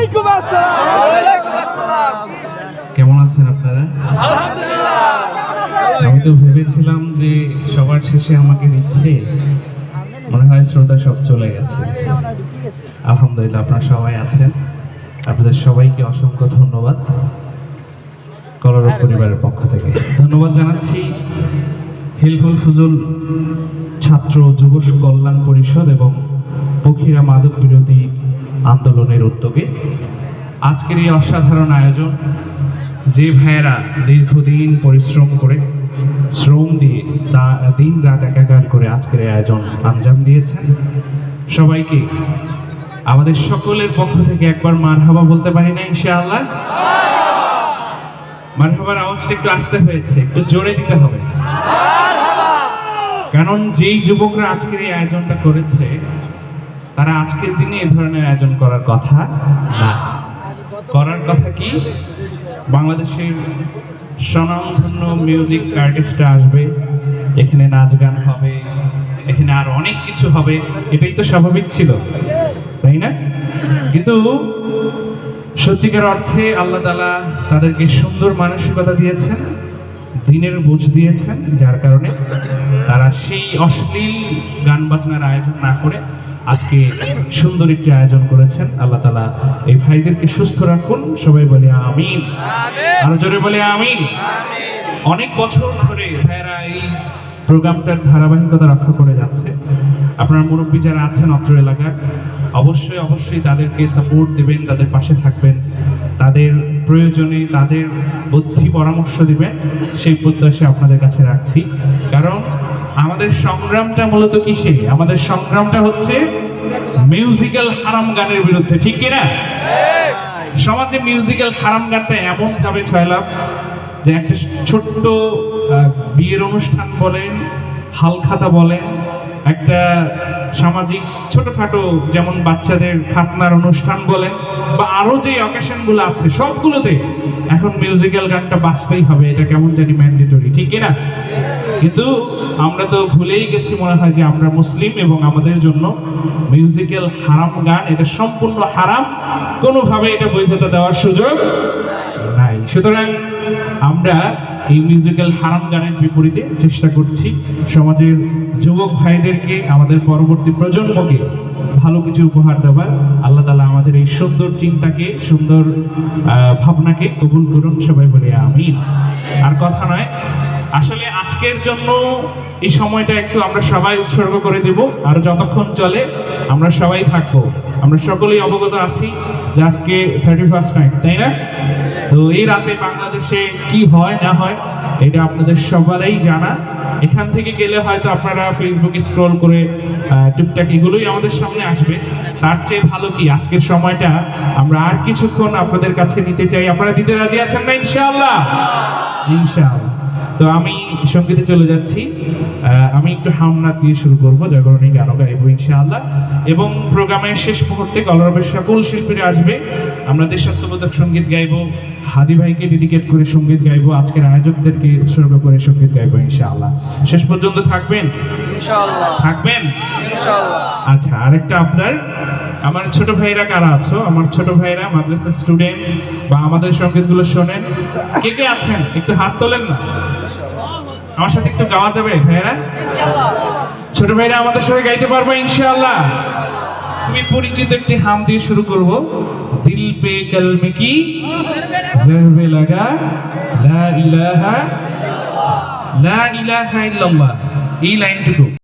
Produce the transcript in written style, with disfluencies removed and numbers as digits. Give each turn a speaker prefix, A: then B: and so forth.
A: ওয়ালাইকুম আসসালাম।
B: কেমন আছেন আপনারা? আমি তো ভেবেছিলাম যে সবার শেষে আমাকে দিচ্ছে, মনে হয় শ্রোতা সব চলে গেছে। আলহামদুলিল্লাহ আপনারা সবাই আছেন, আপনাদের সবাইকে অসংখ্য ধন্যবাদ কলরব পরিবারের পক্ষ থেকে। ধন্যবাদ জানাচ্ছি হিলফুল ফুজুল ছাত্র যুব কল্যাণ পরিষদ এবং পক্ষীরা মাদক বিরোধী আন্দোলনের উদ্যোগে আজকের এই অসাধারণ আয়োজন। যে ভাইয়েরা দীর্ঘদিন পরিশ্রম করে শ্রম দিয়ে দিন রাত একাকার করে আজকের এই আয়োজন আঞ্জাম দিয়েছেন, সবাইকে আমাদের সকলের পক্ষ থেকে একবার মারহাবা বলতে পারি না ইনশাআল্লাহ? মারহাবার আওয়াজটা একটু আসতে হয়েছে, একটু জোরে দিতে হবে, কারণ যেই যুবকরা আজকের এই আয়োজনটা করেছে তারা আজকের দিনে এ ধরনের আয়োজন করার কথা না। করার কথা কি, বাংলাদেশের স্বনামধন্য মিউজিক আর্টিস্টরা আসবে, এখানে নাচ গান হবে, এখানে আর অনেক কিছু হবে, এটাই তো স্বাভাবিক ছিল, তাই না? কিন্তু সত্যিকার অর্থে আল্লাহ তাআলা তাদেরকে সুন্দর মানসিকতা দিয়েছেন, দিনের বুঝ দিয়েছেন, যার কারণে তারা সেই অশ্লীল গান বাজনার আয়োজন না করে আজকে সুন্দর একটি আয়োজন করেছেন। আল্লাহ তাআলা এই ভাইদেরকে সুস্থ রাখুন, সবাই বলে আমিন, আরো জোরে বলে আমিন। অনেক বছর ধরে ভাইরা এই প্রোগ্রামটার ধারাবাহিকতা রক্ষা করে যাচ্ছে। আপনারা মুরব্বী যারা আছেন অত্র এলাকার, অবশ্যই অবশ্যই তাদেরকে সাপোর্ট দিবেন, তাদের পাশে থাকবেন, তাদের প্রয়োজনে তাদের বুদ্ধি পরামর্শ দিবেন, সেই প্রত্যাশা আপনাদের কাছে রাখছি। কারণ আমাদের সংগ্রামটা মূলত কিসে? আমাদের সংগ্রামটা হচ্ছে মিউজিক্যাল হারাম গানের বিরুদ্ধে, ঠিক কিনা? সমাজে মিউজিক্যাল হারাম গানটা এমন ভাবে ছয়লাভ যে একটা ছোট্ট বিয়ের অনুষ্ঠান বলেন, হালখাতা বলেন, একটা সামাজিক ছোটখাটো যেমন বাচ্চাদের খাতনার অনুষ্ঠান বলেন, বা আরো যে অকেশনগুলো আছে সবগুলোতে এখন মিউজিক্যাল গানটা বাজতেই হবে, এটা কেমন জানি ম্যান্ডেটরি, ঠিক কিনা? কিন্তু আমরা তো ভুলেই গেছি মনে হয় যে আমরা মুসলিম এবং আমাদের জন্য মিউজিক্যাল হারাম গান এটা সম্পূর্ণ হারাম, কোনোভাবে এটা বৈধতা দেওয়ার সুযোগ নাই। সুতরাং আমরা এই মিউজিক্যাল হারাম গানের বিপরীতে চেষ্টা করছি সমাজের যুবক ভাইদেরকে, আমাদের পরবর্তী প্রজন্মকে ভালো কিছু উপহার দেওয়ার। আল্লাহ তাআলা আমাদের এই সুন্দর চিন্তাকে, সুন্দর ভাবনাকে কবুল করুন, সবাই বলে আমিন। আর কথা নয়, আসলে আজকের জন্য এই সময়টা একটু আমরা সবাই উৎসর্গ করে দেব, আর যতক্ষণ চলে আমরা সবাই থাকবো। আমরা সকলেই অবগত আছি যে আজকে 31st নাইট, তাই না? তো এই রাতে বাংলাদেশে কি হয় না হয় এটা আপনাদের সবারই জানা। এখান থেকে গেলে হয়তো আপনারা ফেসবুকে স্ক্রল করে টুকটাক এগুলোই আমাদের সামনে আসবে। তার চেয়ে ভালো কি আজকের সময়টা আমরা আর কিছুক্ষণ আপনাদের কাছে নিতে চাই। আপনারা দিতে রাজি আছেন না ইনশাআল্লাহ? ইনশাআল্লাহ। তো আমি সঙ্গীতে চলে যাচ্ছি, আমি একটু হামনাথ দিয়ে শুরু করবো, জাগরণী গানও গাইবো ইনশাআল্লাহ। এবং প্রোগ্রামের শেষ মুহূর্তে কলরবের সকল শিল্পীরা আসবে, আমরা দেশাত্মবোধক সঙ্গীত গাইবো, হাদি ভাইকে ডেডিকেট করে সঙ্গীত গাইবো, আজকের আয়োজকদেরকে উৎসর্গ করে সঙ্গীত গাইবো ইনশাআল্লাহ। শেষ পর্যন্ত থাকবেন ইনশাআল্লাহ? থাকবেন ইনশাআল্লাহ। আচ্ছা, আরেকটা আপনার আমার ছোট ভাইরা কারা আছো? আমার ছোট ভাইরা মাদ্রাসার স্টুডেন্ট বা আমাদের সঙ্গীতগুলো শোনেন, কে কে আছেন একটু হাত তোলেন না, আমার সাথে একটু গাওয়া যাবে ভাইরা? ছোট ভাইরা আমাদের সাথে গাইতে পারবো ইনশাআল্লাহ? তুমি পরিচিত একটি হাম দিয়ে শুরু করব, দিল পে কলমে কি জরবে লাগা লা ইলাহা ইল্লাল্লাহ, এই লাইনটুকু